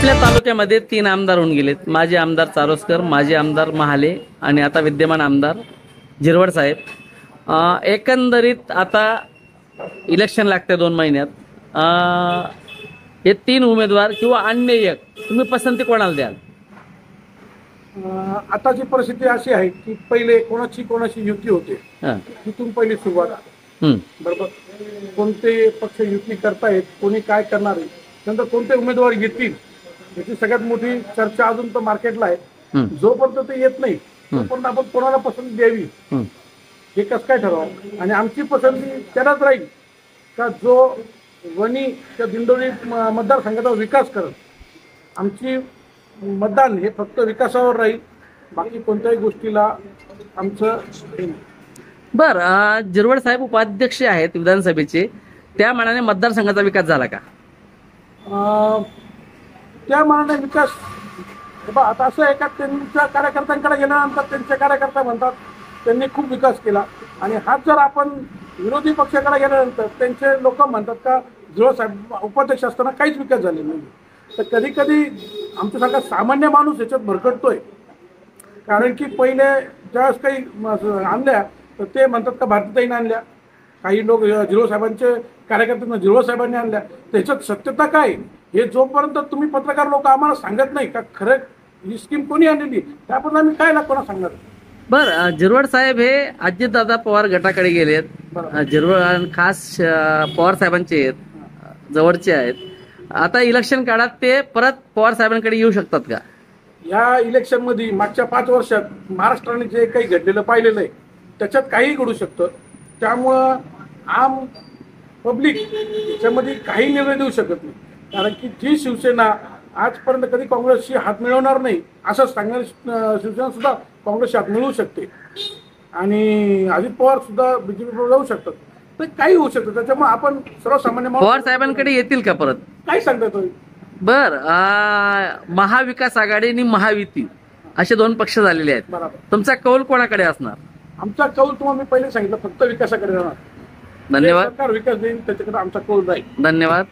आपल्या तालुक्यामध्ये 3 आमदार होऊन गेलेत। माजी आमदार चारोस्कर, माजी आमदार महाले आणि आता विद्यमान आमदार झिरवड साहेब। एकंदरीत आता इलेक्शन लागते 2 महिन्यात। हे 3 उमेदवार किंवा अन्य एक तुम्ही पसंती कोणाला द्याल? आताची परिस्थिती अशी आहे की पहिले कोणाची युती होते, तिथून पहिली सुरुवात। बरोबर, कोणते पक्ष युती करतायत, कोणी काय करणार आहे, नंतर कोणते उमेदवार येतील याची सगळ्यात मोठी चर्चा अजून तर मार्केटला आहे। जोपर्यंत ते येत नाही तोपर्यंत आपण कोणाला पसंती द्यावी हे कसं काय ठरवावं। आणि आमची पसंती त्यालाच राहील का जो वणी त्या दिंडोरी मतदारसंघाचा विकास करत। आमची मतदान हे फक्त विकासावर राहील, बाकी कोणत्याही गोष्टीला आमचं बर। झिरवड साहेब उपाध्यक्ष आहेत विधानसभेचे, त्या मानाने मतदारसंघाचा विकास झाला का? त्या मानाने विकास आता असं आहे का त्यांच्या कार्यकर्त्यांकडे गेल्यानंतर त्यांचे कार्यकर्ता म्हणतात त्यांनी खूप विकास केला, आणि हाच जर आपण विरोधी पक्षाकडे गेल्यानंतर त्यांचे लोक म्हणतात का झिरवड साहेब उपाध्यक्ष असताना काहीच विकास झालेला नाही। तर कधी कधी आमच्यासारखा सामान्य माणूस याच्यात भरकटतोय, कारण की पहिले ज्यावेळेस काही आणल्या तर ते म्हणतात का भारतीताईने आणल्या, काही लोक झिरवड साहेबांचे कार्यकर्त्यांना झिरवड साहेबांनी आणल्या। त्याच्यात सत्यता काय हे जोपर्यंत तुम्ही पत्रकार लोक आम्हाला सांगत नाही का खरं ही स्कीम कोणी आणलेली, त्यापर्यंत आम्ही काय कोणा सांगणार? बर, झिरवड साहेब हे अजितदादा पवार गटाकडे गेलेत। झिरवड खास पवार साहेबांचे आहेत, जवळचे आहेत। आता इलेक्शन काळात ते परत पवार साहेबांकडे येऊ शकतात का? या इलेक्शन मध्ये मागच्या 5 वर्षात महाराष्ट्राने जे काही घडलेलं पाहिलेलं आहे त्याच्यात काही घडू शकतं। त्यामुळं आम पब्लिक याच्यामध्ये काही निर्णय देऊ शकत नाही, कारण की जी शिवसेना आजपर्यंत कधी काँग्रेसशी हात मिळवणार नाही असं सांगणारी शिवसेना सुद्धा काँग्रेसशी हात मिळवू शकते, आणि अजित पवार सुद्धा बीजेपीवर जाऊ शकतात। तर काही होऊ शकतं, त्याच्यामुळे आपण सर्वसामान्य पवार साहेबांकडे येतील का परत? काय सांगता तुम्ही? बर, महाविकास आघाडी आणि महायुती असे 2 पक्ष झालेले आहेत। बरोबर, तुमचा कौल कोणाकडे असणार? आमचा कौल तुम्हाला मी पहिले सांगितलं फक्त विकासाकडे राहणार। धन्यवाद। सरकार विकास देईल त्याच्याकडे आमचा कौल राहील। धन्यवाद।